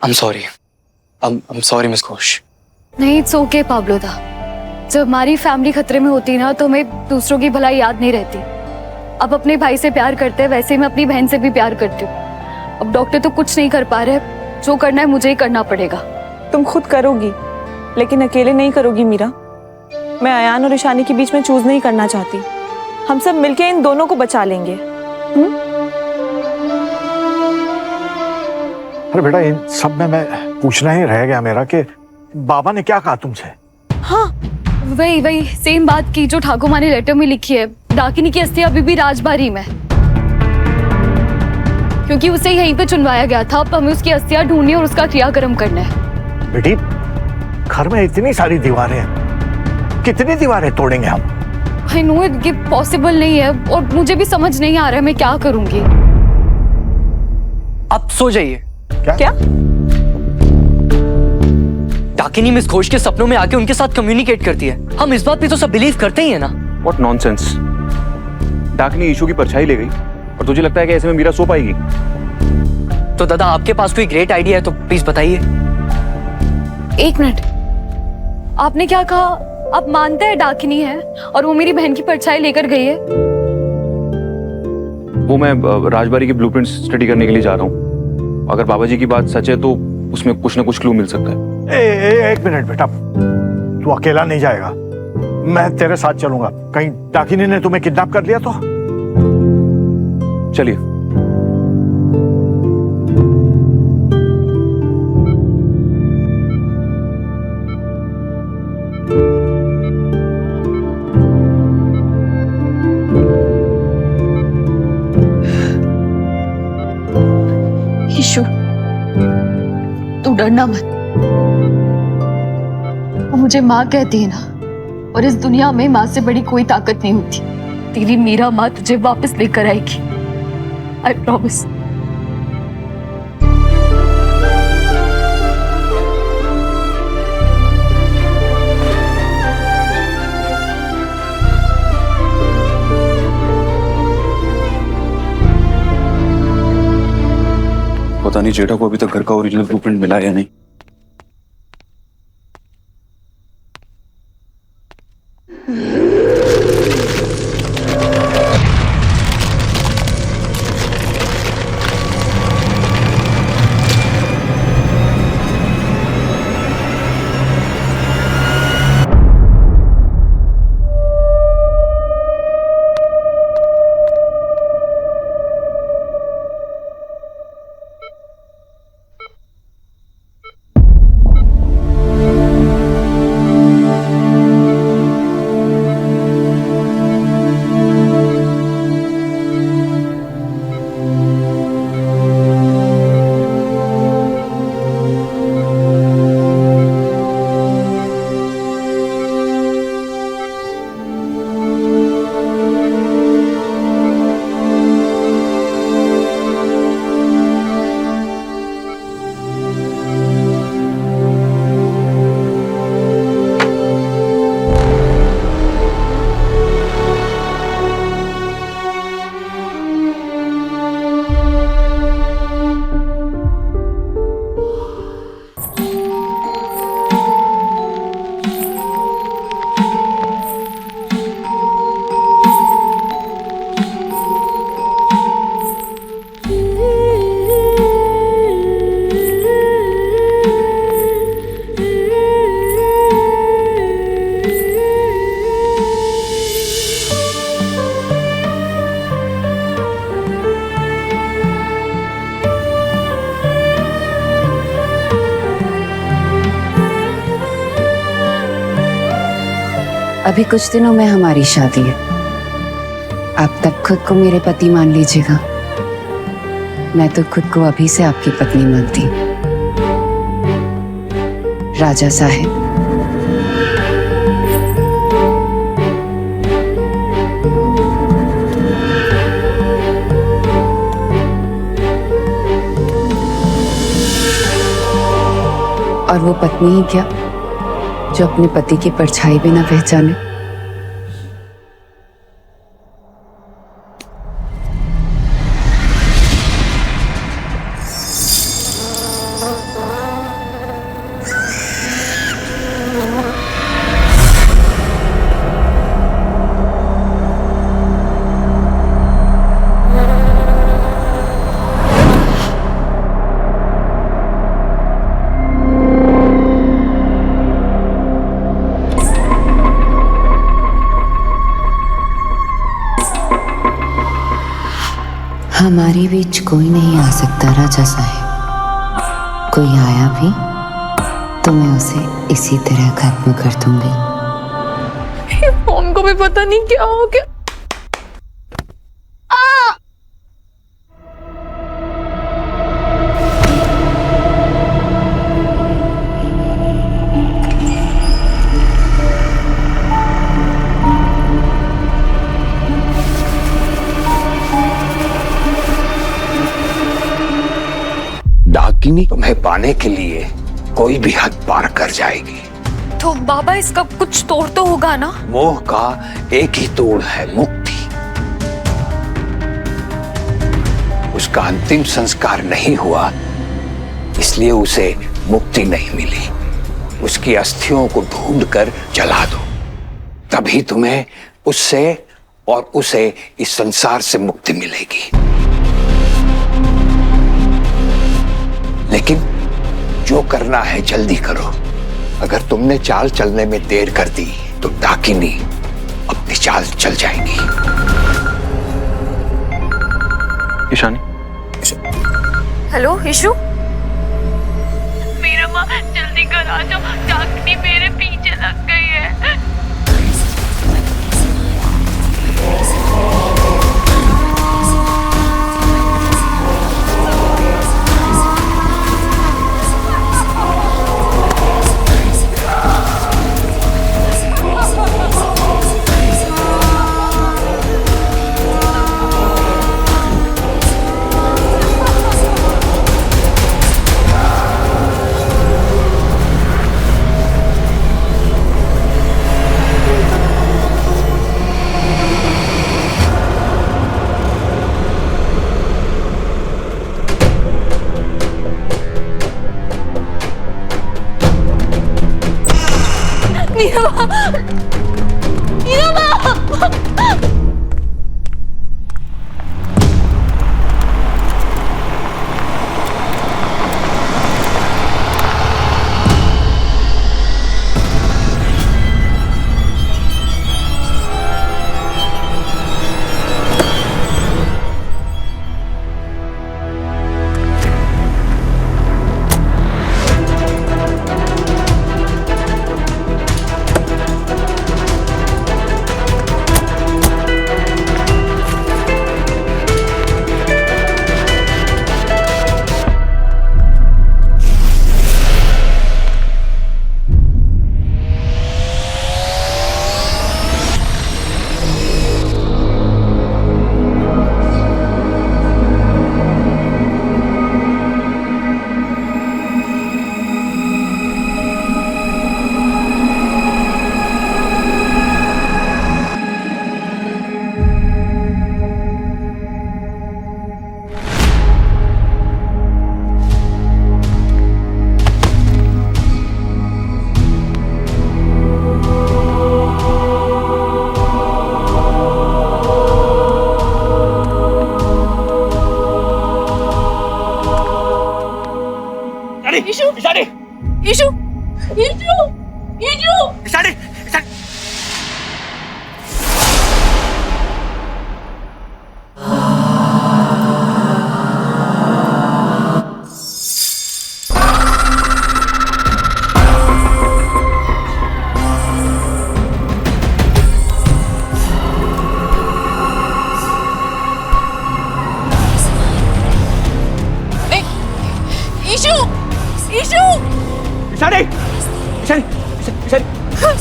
I'm sorry. I'm sorry, Miss Ghosh. नहीं, it's okay Pablo दा। जब हमारी फैमिली खतरे में होती ना तो हमें दूसरों की भलाई याद नहीं रहती। अब अपने भाई से प्यार करते हैं, वैसे ही मैं अपनी बहन से भी प्यार करती हूँ। अब डॉक्टर तो कुछ नहीं कर पा रहे, जो करना है मुझे ही करना पड़ेगा। तुम खुद करोगी, लेकिन अकेले नहीं करोगी मीरा। मैं अयान और ईशानी के बीच में चूज नहीं करना चाहती। हम सब मिलके इन दोनों को बचा लेंगे। अरे बेटा, इन सब में मैं पूछना ही रह गया मेरा कि बाबा ने क्या कहा तुमसे? हाँ, वही सेम बात की जो ठाकुर माँ ने लेटर में लिखी है। डाकिनी की अस्थि अभी भी राजबारी में, क्योंकि उसे यहीं पे चुनवाया गया था। अब हमें उसकी अस्थियां ढूंढनी और उसका क्रियाक्रम करना है। बेटी, घर में इतनी सारी दीवारें हैं, कितनी दीवारें तोड़ेंगे हम? आई नो ये पॉसिबल नहीं है और मुझे भी समझ नहीं आ रहा है मैं क्या करूंगी। आप सो जाइए। क्या? डाकिनी मिस घोष के सपनों में आके उनके साथ कम्युनिकेट करती है। हम इस बात पे तो सब बिलीव करते ही है ना। What nonsense! डाकिनी ईशू की परछाई ले गई और तुझे लगता है कि ऐसे में मीरा सो पाएगी? तो दादा, आपके पास कोई ग्रेट आइडिया है तो प्लीज बताइए। एक मिनट, आपने क्या कहा? आप मानते हैं डाकिनी है और वो मेरी बहन की परछाई लेकर गई है? वो मैं राजबारी के ब्लूप्रिंट्स स्टडी करने के लिए जा रहा हूँ। अगर बाबा जी की बात सच है तो उसमें कुछ ना कुछ क्लू मिल सकता है। एक मिनट बेटा, तू अकेला नहीं जाएगा, मैं तेरे साथ चलूंगा। कहीं डाकिनी ने तुम्हें किडनैप कर लिया तो? चलिए। ईशु, तू डरना मत। वो मुझे माँ कहती है ना, और इस दुनिया में माँ से बड़ी कोई ताकत नहीं होती। तेरी मीरा माँ तुझे वापस लेकर आएगी, आई प्रॉमिस। पता नहीं जेठा को अभी तक घर का ओरिजिनल ब्लूप्रिंट मिला है या नहीं। अभी कुछ दिनों में हमारी शादी है। आप तब खुद को मेरे पति मान लीजिएगा। मैं तो खुद को अभी से आपकी पत्नी मानती हूँ। राजा साहब। और वो पत्नी ही क्या जो अपने पति की परछाई भी ना पहचाने। हमारे बीच कोई नहीं आ सकता राजा साहब। कोई आया भी तो मैं उसे इसी तरह खत्म कर दूंगी। फोन को भी पता नहीं क्या हो गया। डाकिनी तुम्हें पाने के लिए कोई भी हद पार कर जाएगी। तो बाबा इसका कुछ तोड़ तो होगा ना? मोह का एक ही तोड़ है, मुक्ति। उसका अंतिम संस्कार नहीं हुआ, इसलिए उसे मुक्ति नहीं मिली। उसकी अस्थियों को ढूंढकर जला दो, तभी तुम्हें उससे और उसे इस संसार से मुक्ति मिलेगी। लेकिन जो करना है जल्दी करो। अगर तुमने चाल चलने में देर कर दी तो डाकिनी अपनी चाल चल जाएगी। ईशानी, हेलो ईशु। मेरा माँ जल्दी घर आ जाओ, डाकिनी मेरे पीछे लग गई है। ईशु, ईशु, ईशु, ईशु, ईशानी, ईशानी, ईशानी, ईशानी।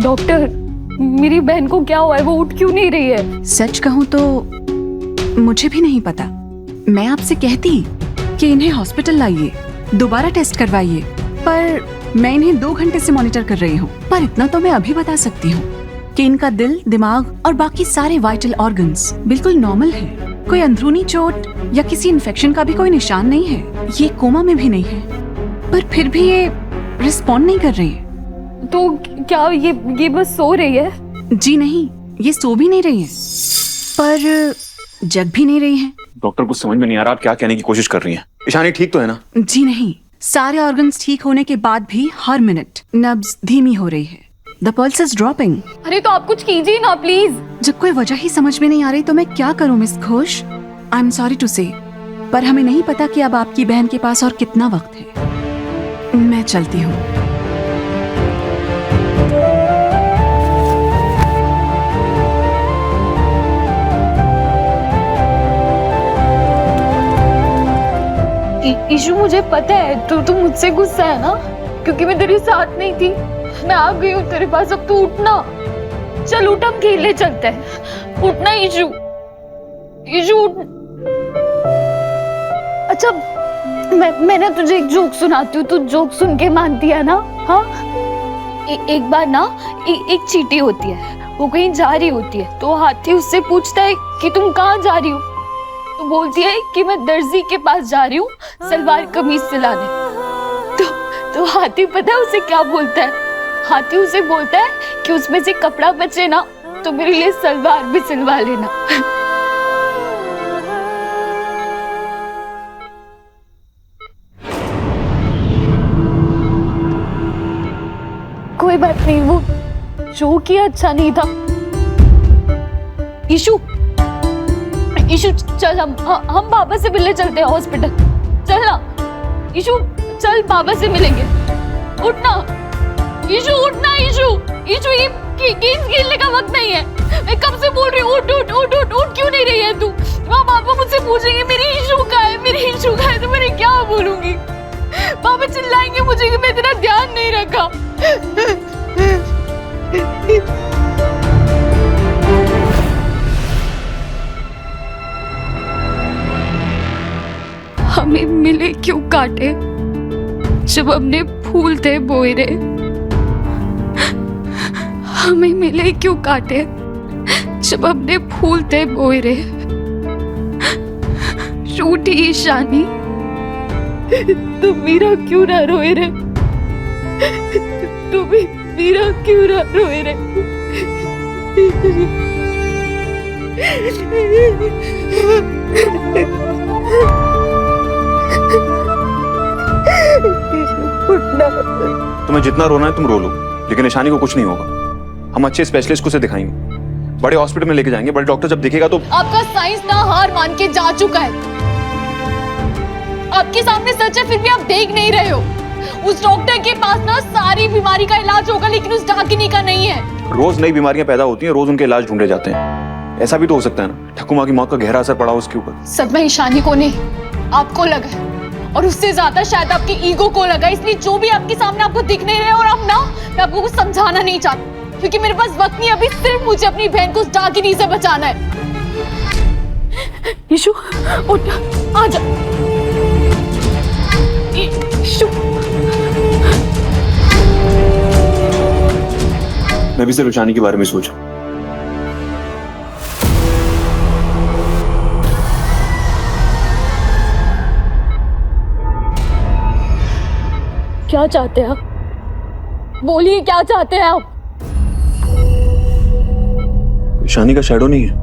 डॉक्टर, मेरी बहन को क्या हुआ है? वो उठ क्यों नहीं रही है? सच कहूं तो मुझे भी नहीं पता। मैं आपसे कहती कि इन्हें हॉस्पिटल लाइए, दोबारा टेस्ट करवाइए, पर मैं इन्हें 2 घंटे से मॉनिटर कर रही हूँ। पर इतना तो मैं अभी बता सकती हूँ कि इनका दिल, दिमाग और बाकी सारे वाइटल ऑर्गन्स बिल्कुल नॉर्मल हैं। कोई अंदरूनी चोट या किसी इन्फेक्शन का भी कोई निशान नहीं है। ये कोमा में भी नहीं है, पर फिर भी ये रिस्पॉन्ड नहीं कर रही है। तो क्या ये बस सो रही है? जी नहीं, ये सो भी नहीं रही है, पर जग भी नहीं रही हैं। डॉक्टर, कुछ समझ में नहीं आ रहा आप क्या कहने की कोशिश कर रही हैं। ईशानी ठीक तो है ना? जी नहीं, सारे ऑर्गन्स ठीक होने के बाद भी हर मिनट नब्ज धीमी हो रही है। The pulse is dropping. अरे तो आप कुछ कीजिए ना प्लीज। जब कोई वजह ही समझ में नहीं आ रही तो मैं क्या करूं miss Ghosh? I am sorry to say, पर हमें नहीं पता कि अब आपकी बहन के पास और कितना वक्त है। मैं चलती हूँ। ईशु मुझे पता है तू मुझसे गुस्सा है ना, क्योंकि मैं तेरे साथ नहीं थी। मैं आ गई हूँ तेरे पास, अब तू उठना। चल उठ, हम खेलने चलते हैं। उठना ईशु, ईशु उठ। अच्छा मैं ना तुझे एक जोक सुनाती हूँ, तू जोक सुन के मानती है ना? हाँ, एक बार ना एक चींटी होती है, वो कहीं जा रही होती है, तो हाथी उससे पूछता है कि तुम कहाँ जा रही हो? तो बोलती है कि मैं दर्जी के पास जा रही हूँ सलवार कमीज सिलाने। तो हाथी पता है उसे क्या बोलता है? हाथी उसे बोलता है कि उसमें से कपड़ा बचे ना तो मेरे लिए सलवार भी सिलवा लेना। कोई बात नहीं, वो जो किया अच्छा नहीं था। ईशु चल, हम बाबा से मिलने चलते हैं हॉस्पिटल। चल ना ईशु, चल बाबा से मिलेंगे। उठना ईशु, उठना ईशु। ईशु ये गेम्स खेलने का वक्त नहीं है। मैं कब से बोल रही हूँ उठ उठ उठ उठ उठ, क्यों नहीं रही है तू? वहाँ पापा मुझसे पूछेंगे मेरी ईशु कहाँ है, मेरी ईशु कहाँ है, तो मैं क्या बोलूंगी? पापा चिल्लाएंगे मुझे कि मैं तेरा ध्यान नहीं रखा। हमें मिले क्यों काटे जब हमने फूल थे बोए रे? हमें मिले क्यों काटे जब हमने फूल थे बोए रे? रूठी ईशानी, तुम मेरा क्यों ना रोए रे? तुम मेरा क्यों ना रोए रे? तुम्हें जितना रोना है तुम रो लो, लेकिन ईशानी को कुछ नहीं होगा। हम अच्छे स्पेशलिस्ट को से दिखाएंगे, बड़े हॉस्पिटल में लेके जाएंगे। बड़े डॉक्टर जब देखेगा तो। आपका साइंस ना हार मान के जा चुका है। आपके सामने सच है, फिर भी आप देख नहीं रहे हो। उस डॉक्टर के पास ना सारी बीमारी का इलाज होगा, लेकिन उस डाकिनी का नहीं है। रोज नई बीमारियां पैदा होती हैं, रोज उनके इलाज ढूंढे जाते हैं। ऐसा भी तो हो सकता है ना, ठक्कू माँ की मौत का गहरा असर पड़ा उसके ऊपर। सदमा ईशानी को नहीं, आपको लगा है, और उससे ज्यादा शायद आपकी ईगो को लगा। इसलिए जो भी आपके सामने आपको दिख नहीं रहे, और अब ना मैं आपको कुछ समझाना नहीं चाहती, क्योंकि मेरे पास वक्त नहीं। अभी सिर्फ मुझे अपनी बहन को उस डाकिनी से बचाना है। ईशु उठ, आजा ईशु। मैं भी सिर्फ ईशानी के बारे में सोचा। क्या चाहते हैं आप? बोलिए, क्या चाहते हैं आप? ईशानी का शैडो नहीं है।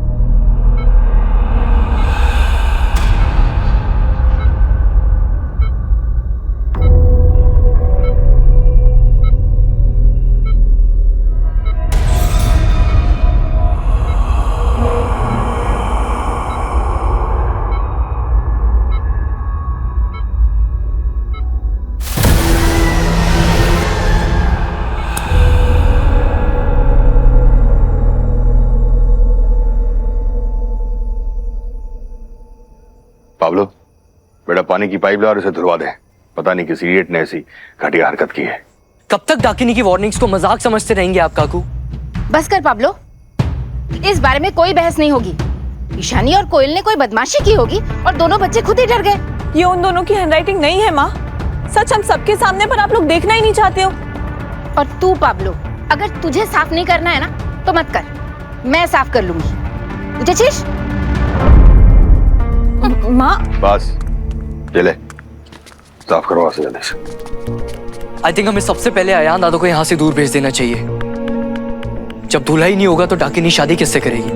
पाब्लो, बेटा पानी की पाइप ला और इसे धुलवा दे। पता नहीं किस इडियट ने ऐसी घटिया हरकत की है। कब तक डाकिनी की वार्निंग्स को मजाक समझते रहेंगे आप काकू? बस कर पाब्लो, इस बारे में कोई बहस नहीं होगी। ईशानी और कोयल ने कोई बदमाशी की होगी और दोनों बच्चे खुद ही डर गए। ये उन दोनों की हैंडराइटिंग नहीं है माँ, सच हम सबके सामने, पर आप लोग देखना ही नहीं चाहते हो। और तू पाब्लो, अगर तुझे साफ नहीं करना है ना तो मत कर, मैं साफ कर लूंगी। तुझे चीज माँ बस ये ले, साफ करवा से जल्दी से। आई थिंक हमें सबसे पहले अयान दादो को यहाँ से दूर भेज देना चाहिए। जब दूल्हा ही नहीं होगा तो डाकिनी शादी किससे करेगी?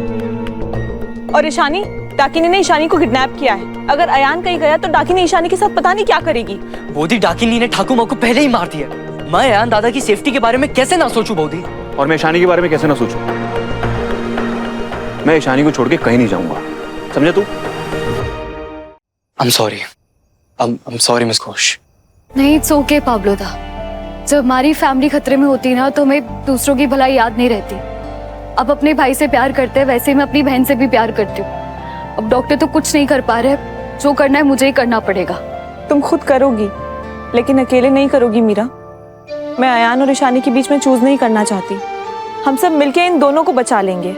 और ईशानी, डाकिनी ने ईशानी को किडनैप किया है। अगर अयान कहीं गया तो डाकिनी ईशानी के साथ पता नहीं क्या करेगी। बोधी, डाकिनी ने ठाकुर माँ को पहले ही मार दिया। मैं अयान दादा की सेफ्टी के बारे में कैसे ना सोचूं बोधी? और मैं ईशानी के बारे में कैसे ना सोचूं? मैं ईशानी को छोड़ के कहीं नहीं जाऊंगा, समझे तू? I'm sorry. I'm sorry, miss Ghosh. नहीं, इट्स ओके पाब्लो दा। जब हमारी फैमिली खतरे में होती ना तो हमें दूसरों की भलाई याद नहीं रहती। अब अपने भाई से प्यार करते हैं वैसे ही मैं अपनी बहन से भी प्यार करती हूँ। अब डॉक्टर तो कुछ नहीं कर पा रहे, जो करना है मुझे ही करना पड़ेगा। तुम खुद करोगी, लेकिन अकेले नहीं करोगी मीरा। मैं अयान और ईशानी के बीच में चूज नहीं करना चाहती। हम सब मिलके इन दोनों को बचा लेंगे।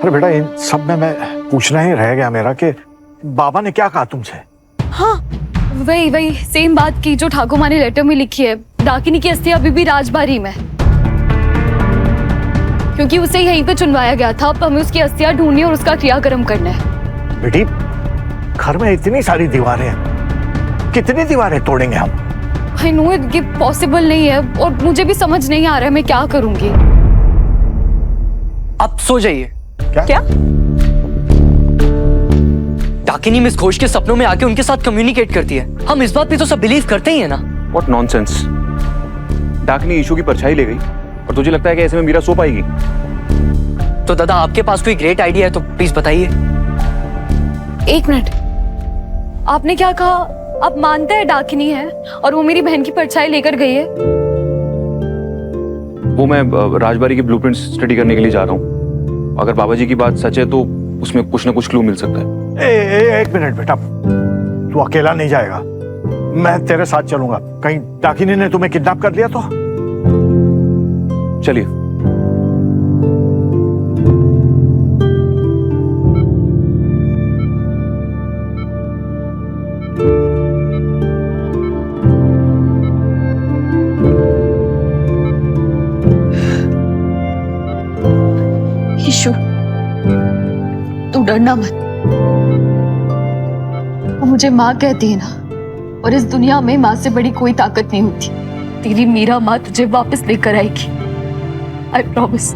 अरे बेटा, इन सब में मैं पूछना ही रह गया मेरा कि बाबा ने क्या कहा तुमसे? हाँ, वही सेम बात की जो ठाकुर माँ ने लेटर में लिखी है। डाकिनी की अस्थि अभी भी राजबारी में, क्योंकि उसे यहीं पे चुनवाया गया था। अब हमें उसकी अस्थियां ढूंढनी और उसका क्रियाक्रम करना है। बेटी, घर में इतनी सारी दीवारें हैं, कितनी दीवारें तोड़ेंगे हम? आई नो ये पॉसिबल नहीं है और मुझे भी समझ नहीं आ रहा है मैं क्या करूंगी। आप सो जाइए। क्या? डाकिनी मिस घोष के सपनों में आके उनके साथ कम्युनिकेट करती है। हम इस बात पे तो सब बिलीव करते ही है ना। What nonsense. डाकिनी ईशू की परछाई ले गई और तुझे लगता है कि ऐसे में मीरा सो पाएगी? तो दादा, आपके पास कोई ग्रेट आइडिया है तो प्लीज बताइए। एक मिनट, आपने क्या कहा? आप मानते हैं डाकिनी है और वो मेरी बहन की परछाई लेकर गई है? वो मैं राजबारी के ब्लूप्रिंट्स स्टडी करने के लिए जा रहा हूँ। अगर बाबा जी की बात सच है तो उसमें कुछ ना कुछ क्लू मिल सकता है। एक मिनट बेटा, तू अकेला नहीं जाएगा, मैं तेरे साथ चलूंगा। कहीं डाकिनी ने तुम्हें किडनैप कर लिया तो? चलिए। ईशु, तू डरना मत। वो मुझे माँ कहती है ना, और इस दुनिया में माँ से बड़ी कोई ताकत नहीं होती। तेरी मीरा माँ तुझे वापस लेकर आएगी, आई प्रॉमिस।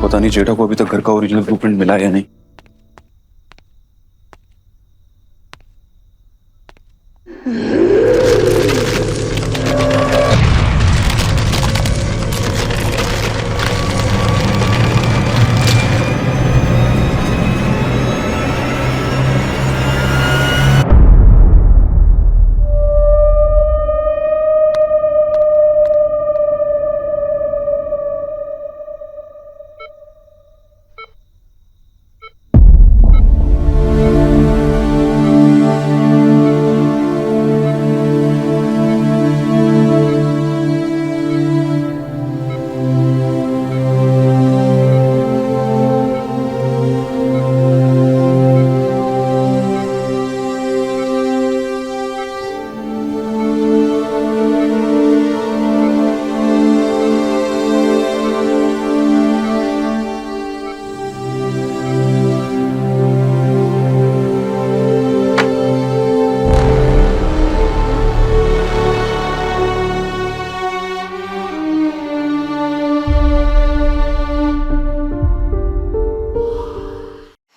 पता नहीं जेठा को अभी तक घर का ओरिजिनल ब्लूप्रिंट मिला या नहीं।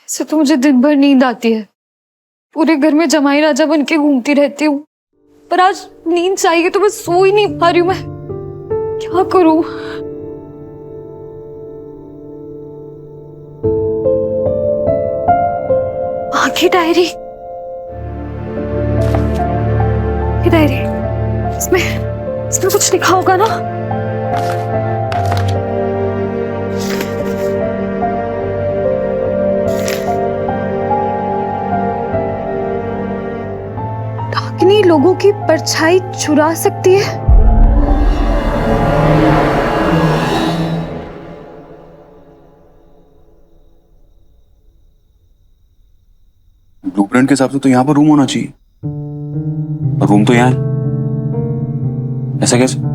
ऐसे तो मुझे दिन भर नींद आती है। पूरे घर में जमाई राजा बन के घूमती रहती हूँ, पर आज नींद चाहिए तो मैं सो ही नहीं पा रही हूँ। मैं क्या करूँ? आखिर डायरी, इसमें कुछ लिखा होगा ना। डाकिनी लोगों की परछाई चुरा सकती है। ब्लूप्रिंट के हिसाब से तो यहाँ पर रूम होना चाहिए, और रूम तो यहाँ है। ऐसा कैसे?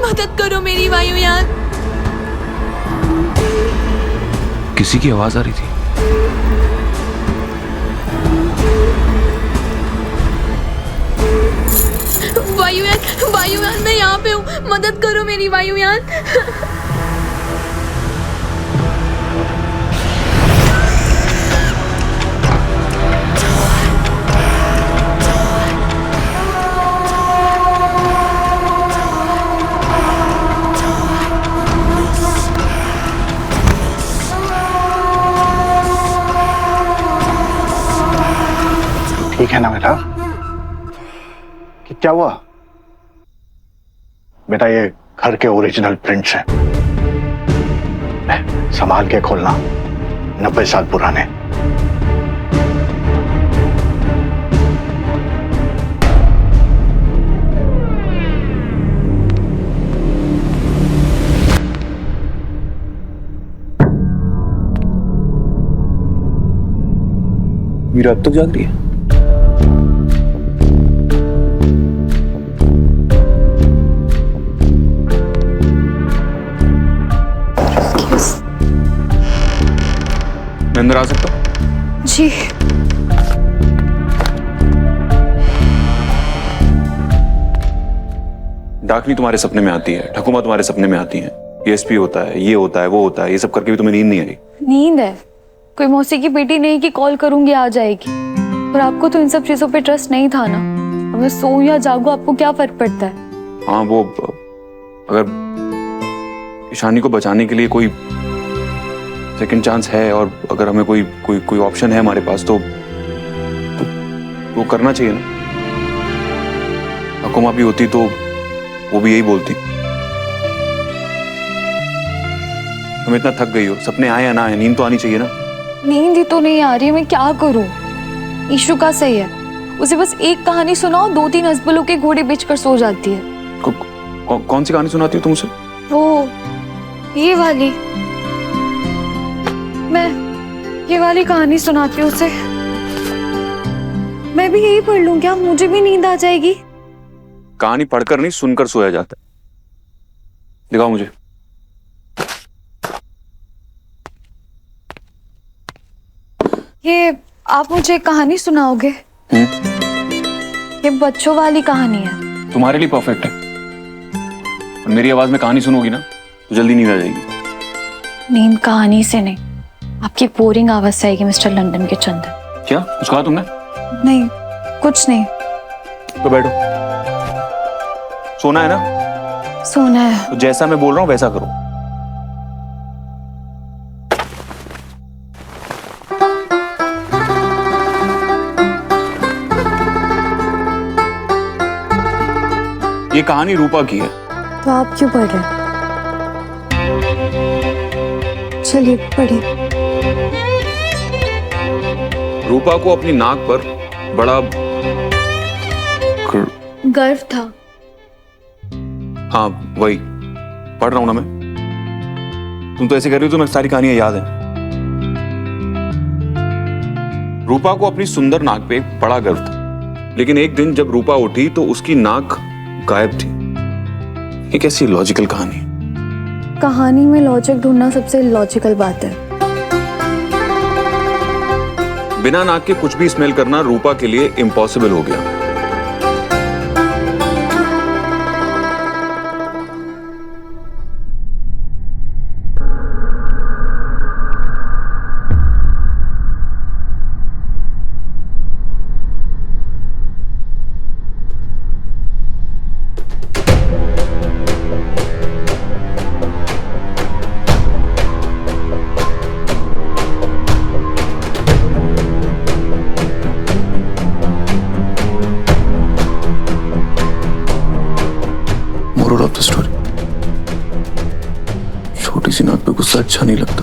मदद करो मेरी वायुयान। किसी की आवाज आ रही थी। वायुयान, वायुयान मैं यहाँ पे हूँ, मदद करो मेरी वायुयान। ठीक है ना बेटा? कि क्या हुआ? बेटा ये घर के ओरिजिनल प्रिंट्स हैं, संभाल के खोलना, 90 साल पुराने। मीरा अब तक जाग रही है? मैं अंदर आ सकता हूँ? जी। डाकनी तुम्हारे सपने में आती है, ठकुमा तुम्हारे सपने में आती है, एसपी होता है, ये होता है, वो होता है, ये सब करके भी तुम्हें नींद नहीं आ रही? नींद है, कोई मौसी की बेटी नहीं कि कॉल करूंगी आ जाएगी। पर आपको तो इन सब चीजों पे ट्रस्ट नहीं था ना। अब मैं सोऊं या जागूं आपको क्या फर्क पड़ता है? हाँ, वो अगर ईशानी को बचाने के लिए कोई सेकंड चांस है और अगर हमें कोई ऑप्शन है हमारे पास तो वो करना चाहिए ना। ठकुमा भी होती तो वो भी यही बोलती। तुम इतना थक गई हो, सपने आए या ना आए, नींद तो आनी चाहिए ना। नींद ही तो नहीं आ रही है, मैं क्या करूं? ईशु का सही है, उसे बस एक कहानी सुनाओ, 2-3 हस्बलों के घोड़े बेचकर सो जाती है। कौन सी कहानी सुनाती हो तुम उसे? वो ये वाली, मैं ये वाली कहानी सुनाती हूँ उसे। मैं भी यही पढ़ लूं क्या? मुझे भी नींद आ जाएगी। कहानी पढ़कर नहीं, सुनकर सोया जाता है। दिखाओ मुझे। ये आप मुझे एक कहानी सुनाओगे? ये बच्चों वाली कहानी है। तुम्हारे लिए परफेक्ट है। और मेरी आवाज में कहानी सुनोगी ना तो जल्दी नींद आ जाएगी। नींद कहानी से नहीं, आपकी बोरिंग आवाज से आएगी मिस्टर लंदन के चंदन। क्या कुछ कहा तुमने? नहीं, कुछ नहीं। तो बैठो। सोना है ना? सोना है। तो जैसा मैं बोल रहा हूँ वैसा करो। ये कहानी रूपा की है। तो आप क्यों पढ़ रहे हैं? चलिए पढ़िए। रूपा को अपनी नाक पर बड़ा गर्व था। हाँ वही पढ़ रहा हूं ना मैं। तुम तो ऐसे कर रही हो तो मैं सारी कहानियां याद है। रूपा को अपनी सुंदर नाक पे बड़ा गर्व था, लेकिन एक दिन जब रूपा उठी तो उसकी नाक गायब थी। ये कैसी लॉजिकल कहानी है? कहानी में लॉजिक ढूंढना सबसे लॉजिकल बात है। बिना नाक के कुछ भी स्मेल करना रूपा के लिए इम्पॉसिबल हो गया। छोटी सी नाक पे गुस्सा अच्छा नहीं लगता।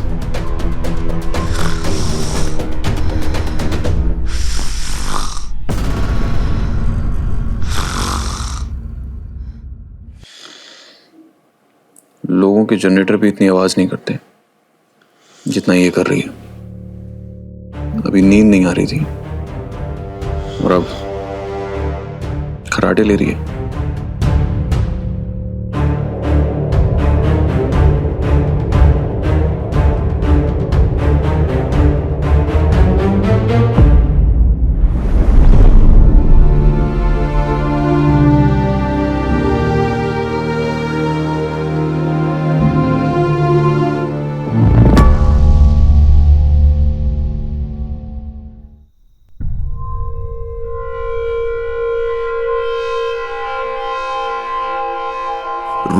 लोगों के जनरेटर भी इतनी आवाज नहीं करते जितना ये कर रही है। अभी नींद नहीं आ रही थी और अब खर्राटे ले रही है।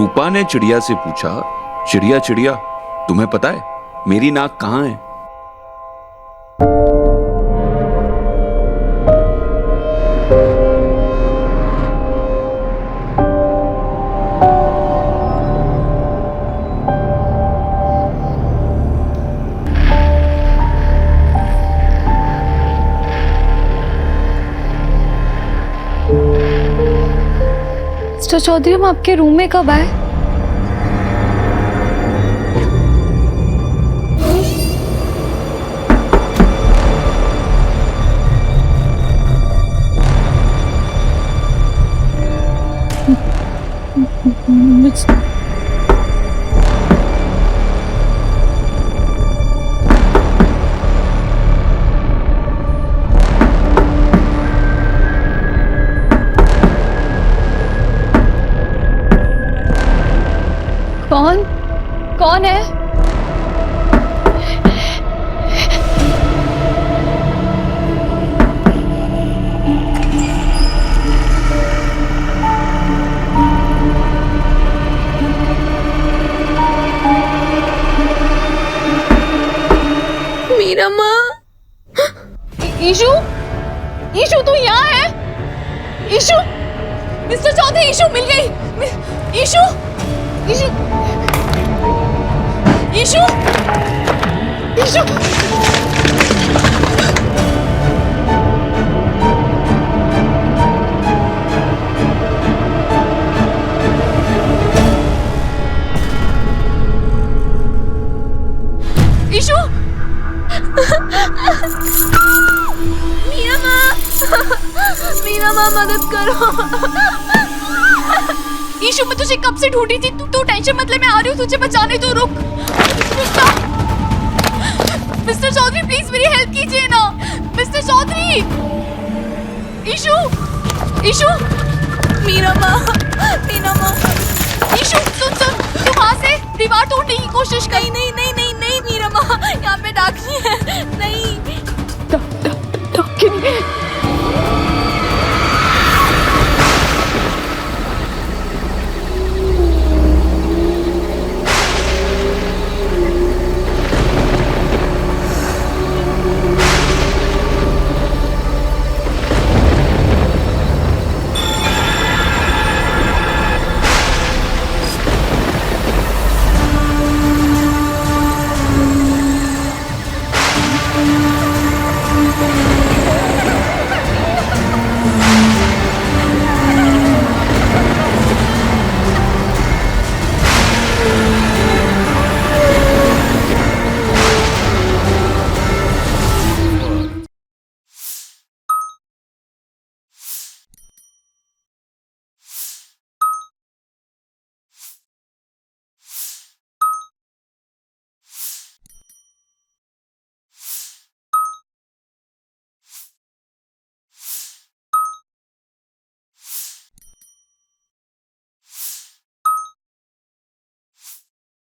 रूपा ने चिड़िया से पूछा, चिड़िया चिड़िया तुम्हें पता है मेरी नाक कहाँ है? मिस्टर चौधरी, हम आपके रूम में कब आए? कौन है? मीरा माँ। ईशु, ईशु तू यहाँ है? ईशु, मिस्टर चौधरी, ईशु मिल गई। ईशु, ईशु, ईशु, ईशु। ईशु, मीरा माँ, मीरा माँ मदद करो। ईशु, मैं तुझे कब से ढूंढी थी। तू टेंशन मत ले, मैं आ रही हूँ तुझे बचाने। तो रुक। मिस्टर चौधरी प्लीज मेरी हेल्प कीजिए ना। मिस्टर चौधरी। ईशु, ईशु, मीरा माँ, मीरा माँ। ईशु सुन, तू वहाँ से दीवार तोड़ने की कोशिश कर। नहीं नहीं नहीं नहीं मीरा माँ, यहाँ पे डाकिनी है। नहीं डाकिनी।